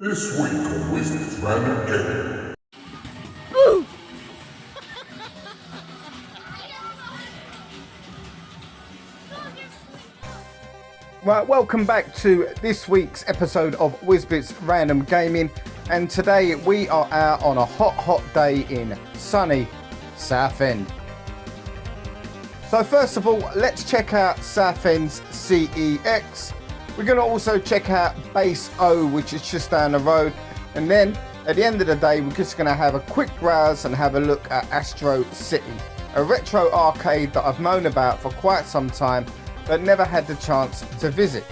This week on Wisdom's Random Gaming. Right, welcome back to this week's episode of Wisbit's Random Gaming, and today we are out on a hot day in sunny Southend. So first of all, let's check out Southend's CEX. We're going to also check out Base O, which is just down the road, and then at the end of the day we're just going to have a quick browse and have a look at Astro City, a retro arcade that I've known about for quite some time but never had the chance to visit.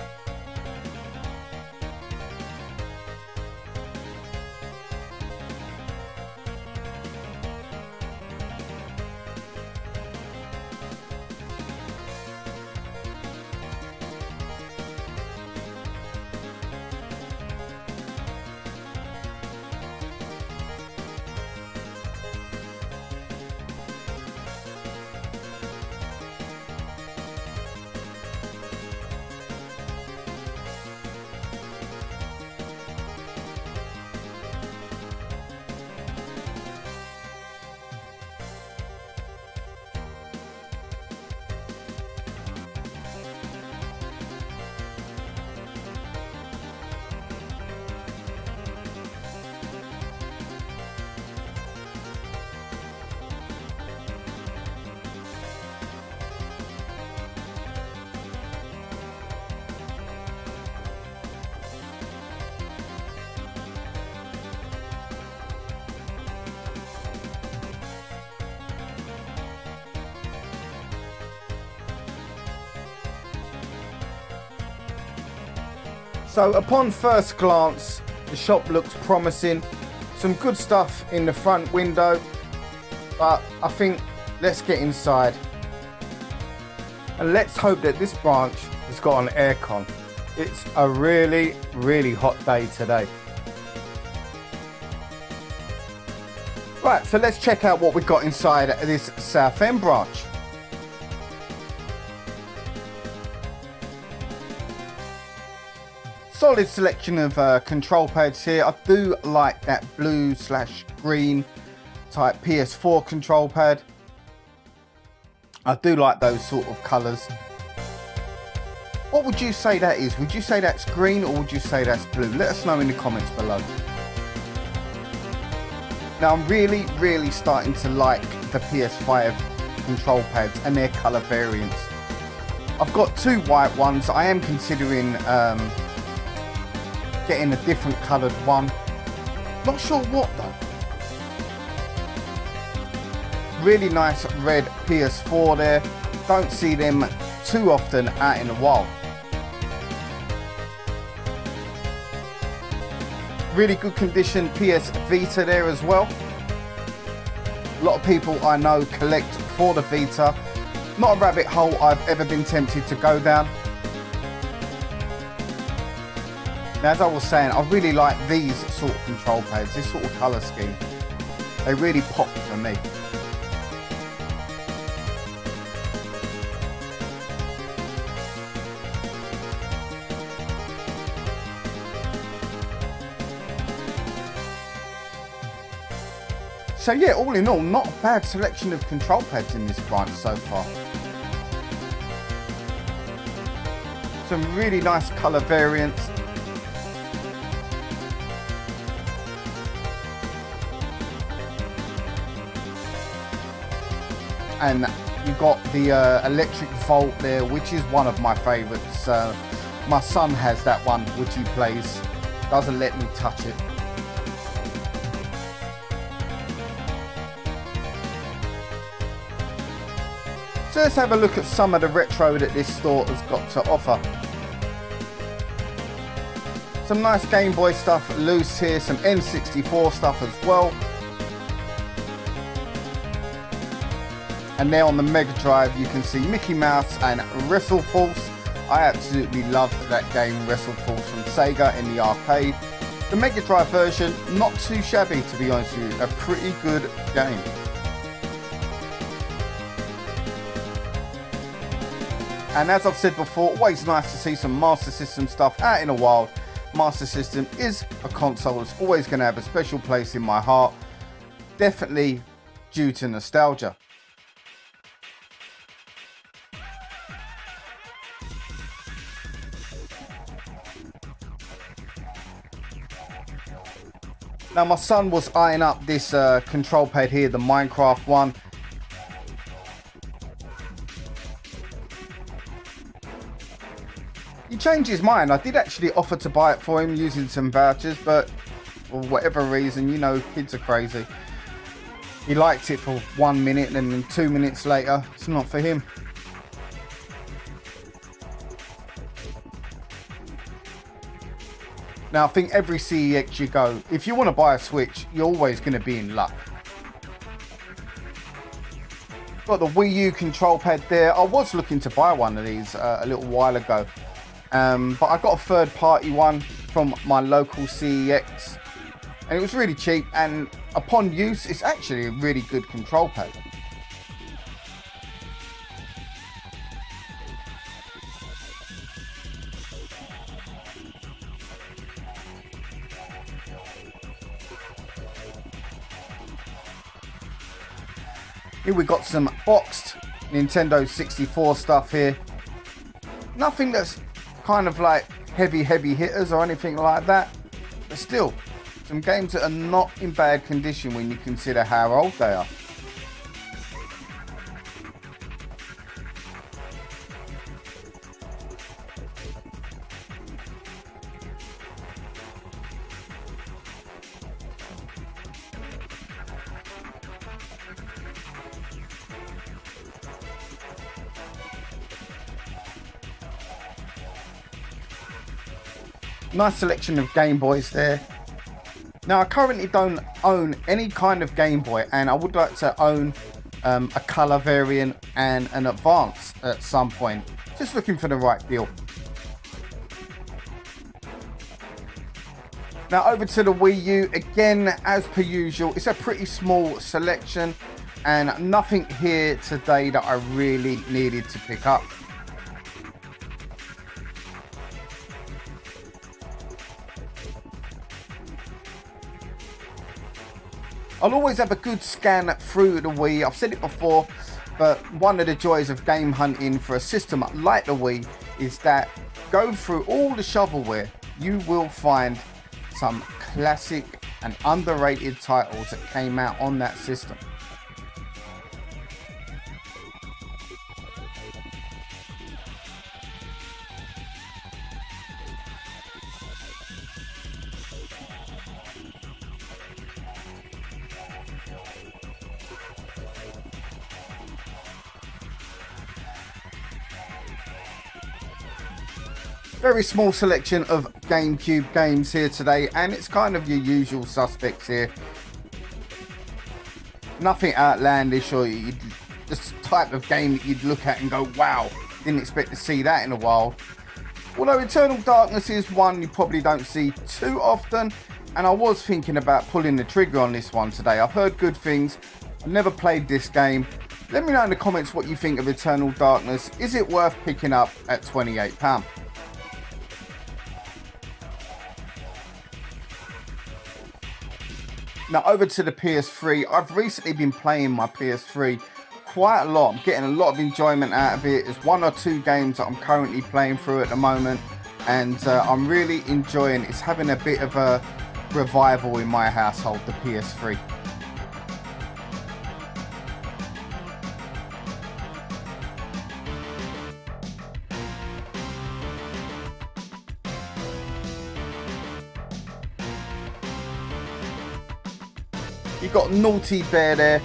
So upon first glance, the shop looks promising. Some good stuff in the front window, but I think let's get inside. And let's hope that this branch has got an aircon. It's a really hot day today. Right, so let's check out what we've got inside this Southend branch. Solid selection of control pads here. I do like that blue/green type PS4 control pad. I do like those sort of colours. What would you say that is? Would you say that's green or would you say that's blue? Let us know in the comments below. Now I'm really starting to like the PS5 control pads and their colour variants. I've got two white ones. I am considering getting a different coloured one. Not sure what though. Really nice red PS4 there. Don't see them too often out in the wild. Really good condition PS Vita there as well. A lot of people I know collect for the Vita. Not a rabbit hole I've ever been tempted to go down. Now, as I was saying, I really like these sort of control pads, this sort of colour scheme. They really pop for me. So yeah, all in all, not a bad selection of control pads in this branch so far. Some really nice colour variants. And you've got the electric Volt there, which is one of my favourites. My son has that one, which he plays. Doesn't let me touch it. So let's have a look at some of the retro that this store has got to offer. Some nice Game Boy stuff loose here, some N64 stuff as well. And there on the Mega Drive you can see Mickey Mouse and WrestleForce. I absolutely love that game, WrestleForce from Sega in the arcade. The Mega Drive version, not too shabby to be honest with you, a pretty good game. And as I've said before, always nice to see some Master System stuff out in the wild. Master System is a console that's always going to have a special place in my heart, definitely due to nostalgia. Now my son was eyeing up this control pad here, the Minecraft one. He changed his mind. I did actually offer to buy it for him using some vouchers, but for whatever reason, you know, kids are crazy. He liked it for 1 minute and then 2 minutes later, it's not for him. Now I think every CEX you go, if you want to buy a Switch, you're always going to be in luck. Got the Wii U control pad there. I was looking to buy one of these a little while ago. But I got a third party one from my local CEX and it was really cheap, and upon use it's actually a really good control pad. Here we got some boxed Nintendo 64 stuff here. Nothing that's kind of like heavy hitters or anything like that, but still some games that are not in bad condition when you consider how old they are. Nice selection of Game Boys there. Now I currently don't own any kind of Game Boy, and I would like to own a colour variant and an Advance at some point. Just looking for the right deal. Now over to the Wii U. Again, as per usual, it's a pretty small selection and nothing here today that I really needed to pick up. I'll always have a good scan through the Wii. I've said it before, but one of the joys of game hunting for a system like the Wii is that go through all the shovelware, you will find some classic and underrated titles that came out on that system. Very small selection of GameCube games here today, and it's kind of your usual suspects here. Nothing outlandish or this type of game that you'd look at and go, wow, didn't expect to see that in a while. Although Eternal Darkness is one you probably don't see too often, and I was thinking about pulling the trigger on this one today. I've heard good things. I've never played this game. Let me know in the comments what you think of Eternal Darkness. Is it worth picking up at £28? Now over to the PS3. I've recently been playing my PS3 quite a lot. I'm getting a lot of enjoyment out of it. There's 1 or 2 games that I'm currently playing through at the moment, and I'm really enjoying it. It's having a bit of a revival in my household, the PS3. You've got Naughty Bear there.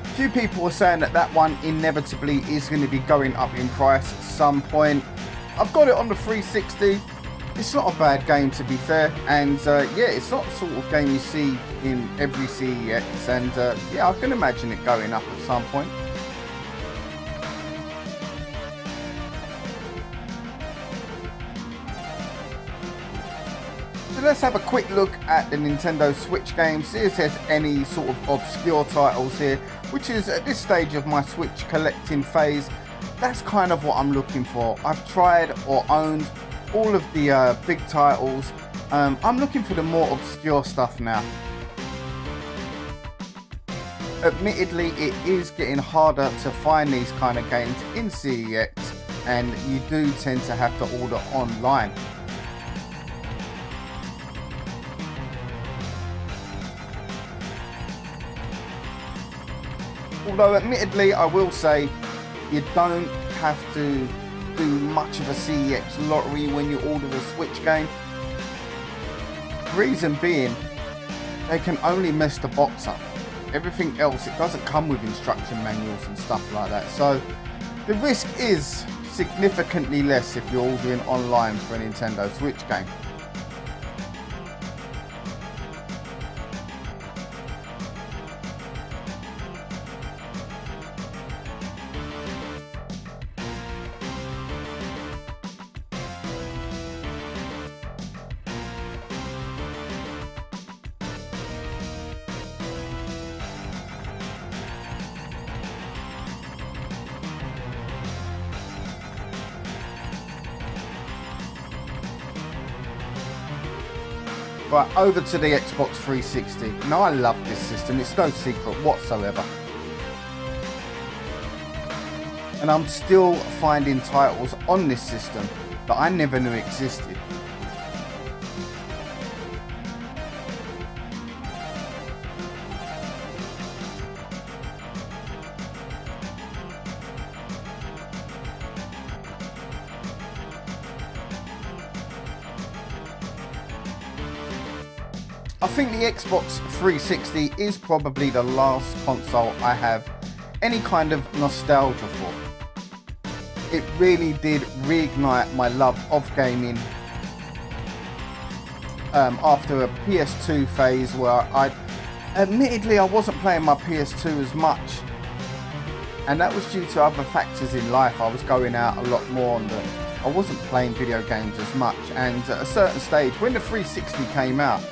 A few people are saying that that one inevitably is going to be going up in price at some point. I've got it on the 360. It's not a bad game, to be fair, and yeah, it's not the sort of game you see in every CEX, and yeah, I can imagine it going up at some point. So let's have a quick look at the Nintendo Switch games, see if there's any sort of obscure titles here, which is at this stage of my Switch collecting phase. That's kind of what I'm looking for. I've tried or owned all of the big titles. I'm looking for the more obscure stuff now. Admittedly, it is getting harder to find these kind of games in CEX, and you do tend to have to order online. Although admittedly, I will say you don't have to do much of a CEX lottery when you order a Switch game. Reason being, they can only mess the box up. Everything else, it doesn't come with instruction manuals and stuff like that. So the risk is significantly less if you're ordering online for a Nintendo Switch game. Right, over to the Xbox 360. Now, I love this system, it's no secret whatsoever. And I'm still finding titles on this system that I never knew existed. I think the Xbox 360 is probably the last console I have any kind of nostalgia for. It really did reignite my love of gaming after a PS2 phase where admittedly I wasn't playing my PS2 as much, and that was due to other factors in life. I was going out a lot more and I wasn't playing video games as much, and at a certain stage when the 360 came out,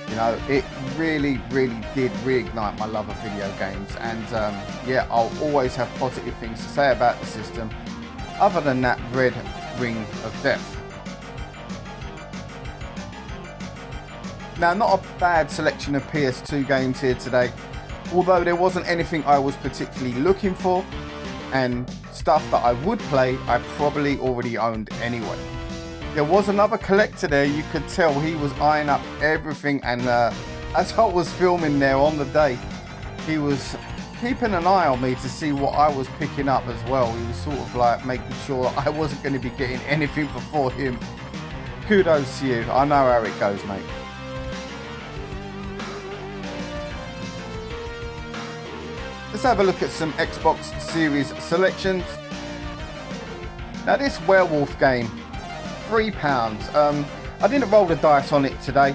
you know, it really did reignite my love of video games, and yeah, I'll always have positive things to say about the system, other than that red ring of death. Now, not a bad selection of PS2 games here today, although there wasn't anything I was particularly looking for, and stuff that I would play I probably already owned anyway. There was another collector there, you could tell he was eyeing up everything, and as I was filming there on the day, he was keeping an eye on me to see what I was picking up as well. He was sort of like making sure I wasn't going to be getting anything before him. Kudos to you, I know how it goes, mate. Let's have a look at some Xbox Series selections. Now, this werewolf game, £3. I didn't roll the dice on it today.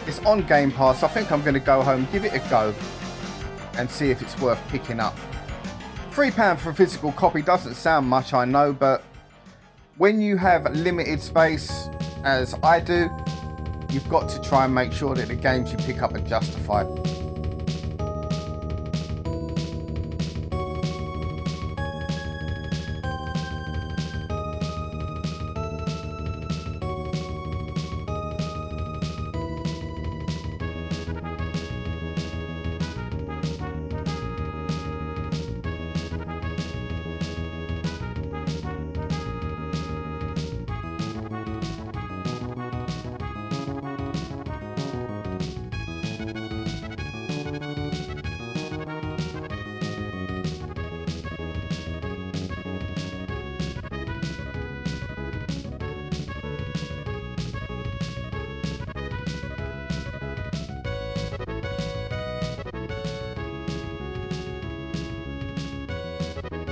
It's on Game Pass. I think I'm going to go home, give it a go, and see if it's worth picking up. £3 for a physical copy doesn't sound much, I know, but when you have limited space, as I do, you've got to try and make sure that the games you pick up are justified.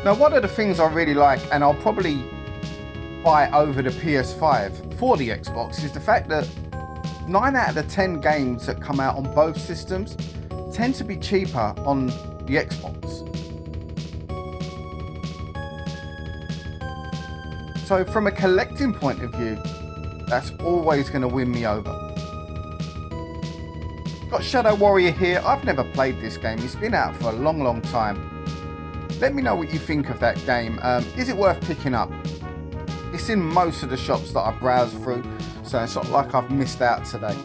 Now, one of the things I really like, and I'll probably buy over the PS5 for the Xbox, is the fact that 9 out of the 10 games that come out on both systems tend to be cheaper on the Xbox. So from a collecting point of view, that's always going to win me over. Got Shadow Warrior here. I've never played this game. It's been out for a long time. Let me know what you think of that game. Is it worth picking up? It's in most of the shops that I browse through, so it's not like I've missed out today.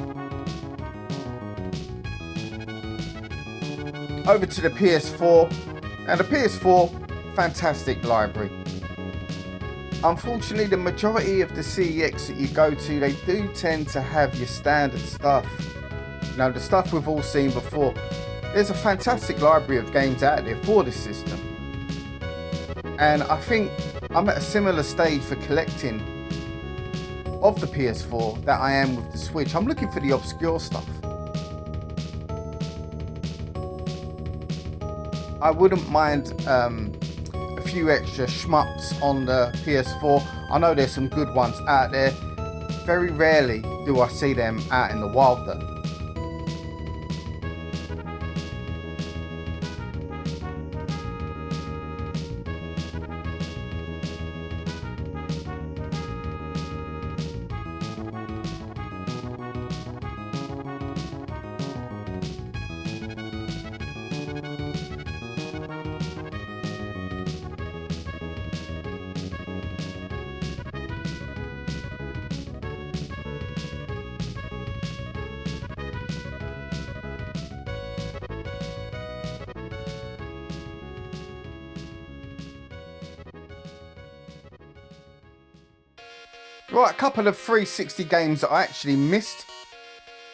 Over to the PS4. Now the PS4, fantastic library. Unfortunately, the majority of the CEX that you go to, they do tend to have your standard stuff. You know, the stuff we've all seen before. There's a fantastic library of games out there for this system. And I think I'm at a similar stage for collecting of the PS4 that I am with the Switch. I'm looking for the obscure stuff. I wouldn't mind a few extra shmups on the PS4. I know there's some good ones out there. Very rarely do I see them out in the wild though. Right, a couple of 360 games that I actually missed.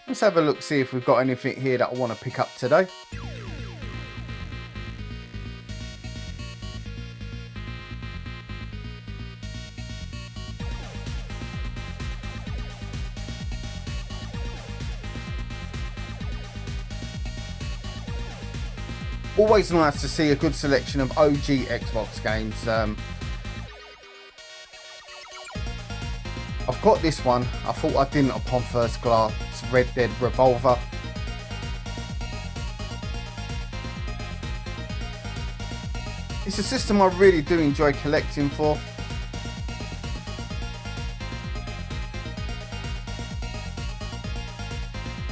Let's have a look, see if we've got anything here that I want to pick up today. Always nice to see a good selection of OG Xbox games. I've got this one. I thought I didn't upon first glance. Red Dead Revolver. It's a system I really do enjoy collecting for.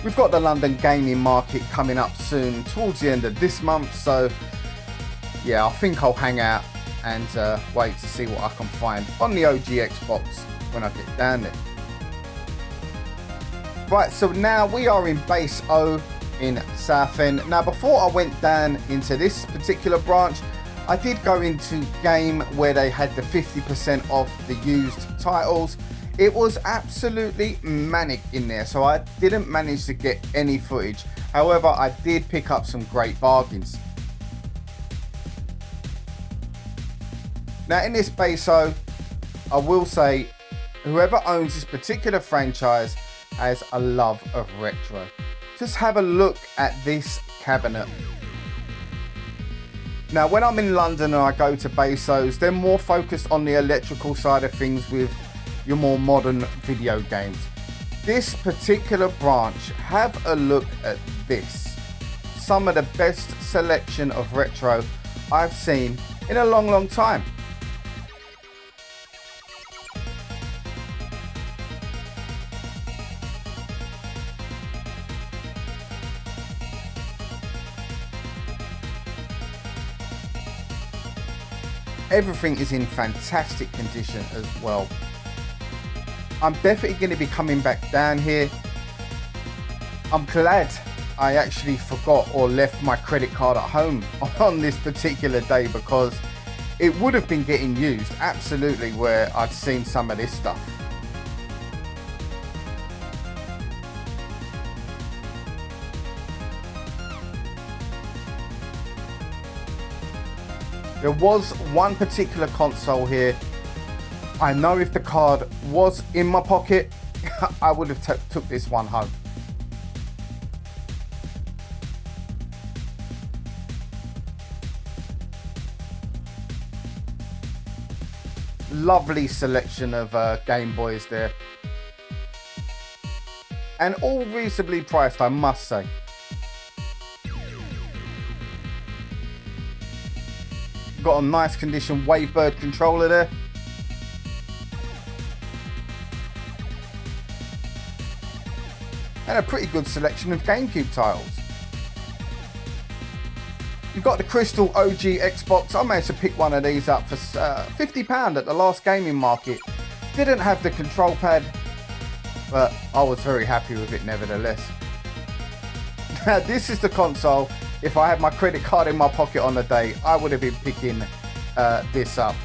We've got the London gaming market coming up soon, towards the end of this month, so yeah, I think I'll hang out and wait to see what I can find on the OG Xbox when I get down there. Right, so now we are in Base O in Southend. Now before I went down into this particular branch, I did go into Game where they had the 50% off the used titles. It was absolutely manic in there, so I didn't manage to get any footage. However, I did pick up some great bargains. Now in this Base O, I will say whoever owns this particular franchise has a love of retro. Just have a look at this cabinet. Now when I'm in London and I go to Base O's, they're more focused on the electrical side of things with your more modern video games. This particular branch, have a look at this. Some of the best selection of retro I've seen in a long time. Everything is in fantastic condition as well. I'm definitely going to be coming back down here. I'm glad I actually forgot or left my credit card at home on this particular day, because it would have been getting used absolutely where I'd seen some of this stuff. There was one particular console here. I know if the card was in my pocket, I would have took this one home. Lovely selection of Game Boys there. And all reasonably priced, I must say. Got a nice condition Wavebird controller there. And a pretty good selection of GameCube titles. You've got the Crystal OG Xbox. I managed to pick one of these up for £50 at the last gaming market. Didn't have the control pad, but I was very happy with it nevertheless. Now this is the console. If I had my credit card in my pocket on the day, I would have been picking this up.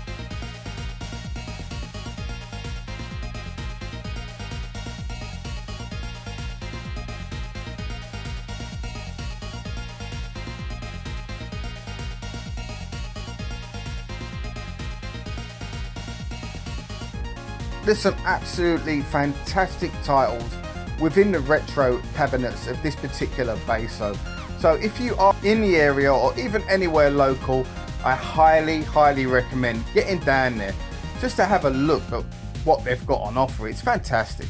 There's some absolutely fantastic titles within the retro cabinets of this particular base. So if you are in the area or even anywhere local, I highly recommend getting down there just to have a look at what they've got on offer. It's fantastic.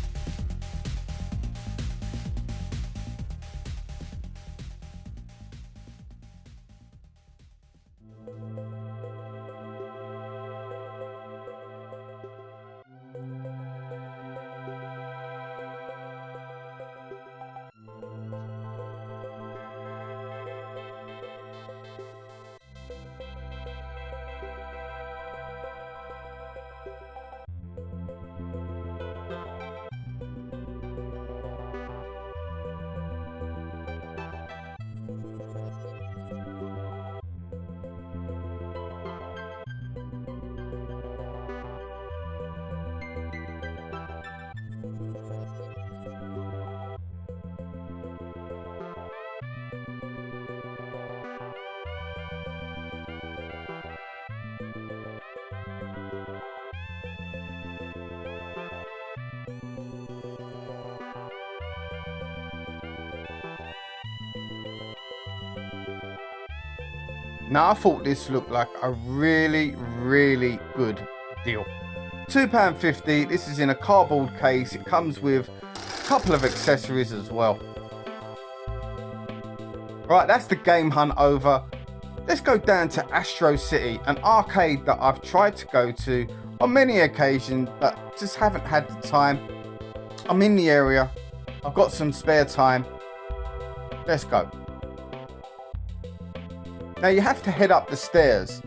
Now I thought this looked like a really good deal. £2.50. This is in a cardboard case. It comes with a couple of accessories as well. Right, that's the game hunt over. Let's go down to Astro City, an arcade that I've tried to go to on many occasions but just haven't had the time. I'm in the area. I've got some spare time. Let's go. Now you have to head up the stairs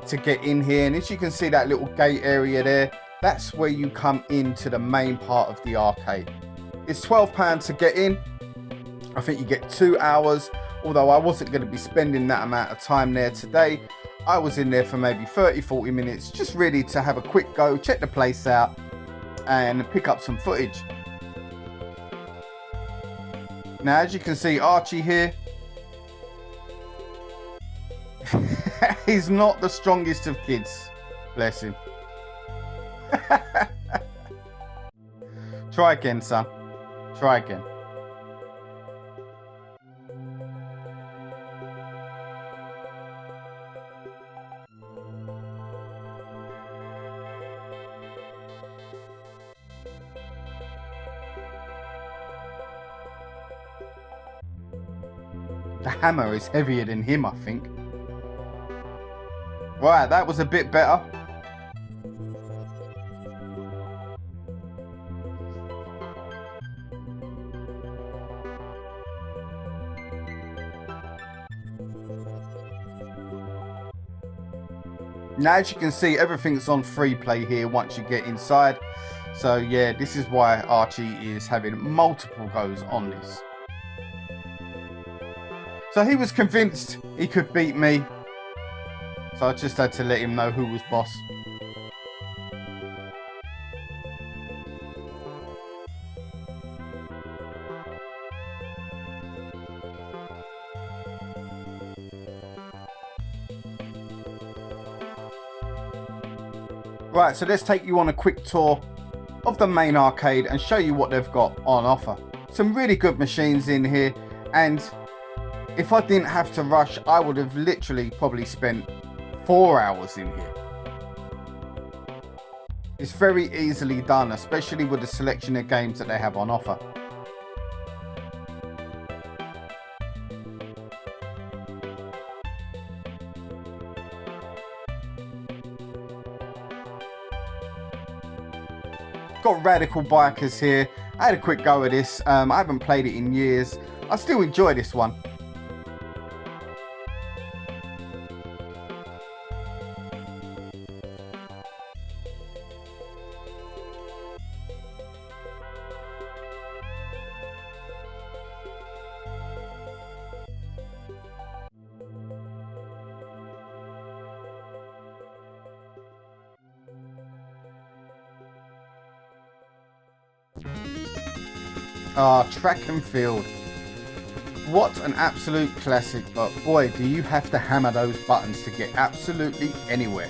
to get in here, and as you can see that little gate area there, that's where you come into the main part of the arcade. It's £12 to get in. I think you get 2 hours, although I wasn't going to be spending that amount of time there today. I was in there for maybe 30-40 minutes, just really to have a quick go, check the place out and pick up some footage. Now as you can see, Archie here, he's not the strongest of kids, bless him. Try again, son. Try again. The hammer is heavier than him, I think. Right, that was a bit better. Now as you can see, everything's on free play here once you get inside. So yeah, this is why Archie is having multiple goes on this. So he was convinced he could beat me. So I just had to let him know who was boss. Right, so let's take you on a quick tour of the main arcade and show you what they've got on offer. Some really good machines in here, and if I didn't have to rush, I would have literally probably spent 4 hours in here. It's very easily done, especially with the selection of games that they have on offer. Got Radical Bikers here. I had a quick go at this. I haven't played it in years. I still enjoy this one. Track and Field. What an absolute classic, but boy, do you have to hammer those buttons to get absolutely anywhere.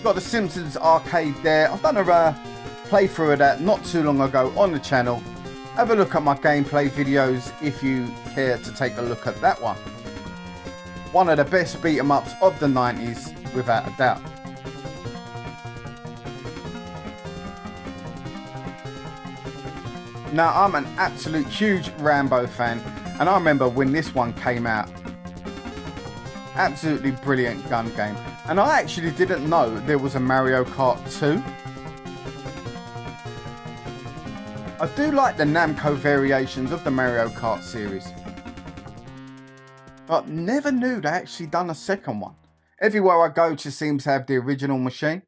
Got the Simpsons arcade there. I've done a playthrough of that not too long ago on the channel. Have a look at my gameplay videos if you care to take a look at that one. One of the best beat 'em ups of the 90s, without a doubt. Now, I'm an absolute huge Rambo fan, and I remember when this one came out. Absolutely brilliant gun game. And I actually didn't know there was a Mario Kart 2. I do like the Namco variations of the Mario Kart series, but never knew they actually done a second one. Everywhere I go just seems to have the original machine.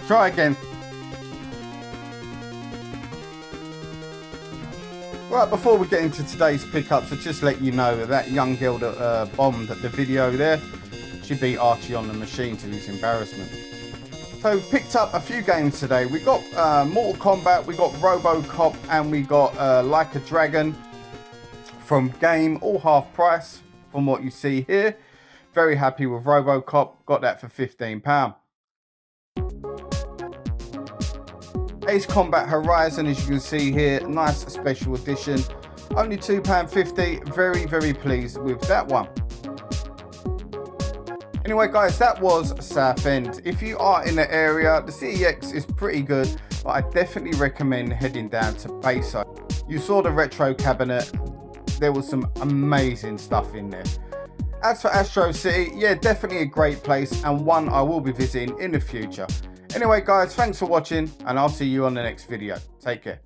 Try again. Right, before we get into today's pickups, I'll just let you know that young girl that bombed the video there, she beat Archie on the machine to his embarrassment. So picked up a few games today. We got Mortal Kombat, we got RoboCop, and we got Like a Dragon from Game, all half price from what you see here. Very happy with RoboCop, got that for £15. Ace Combat Horizon, as you can see here, nice special edition, only £2.50. Very, very pleased with that one. Anyway guys, that was Southend. If you are in the area, the CEX is pretty good, but I definitely recommend heading down to Bayside. You saw the retro cabinet, there was some amazing stuff in there. As for Astro City, yeah, definitely a great place and one I will be visiting in the future. Anyway guys, thanks for watching and I'll see you on the next video. Take care.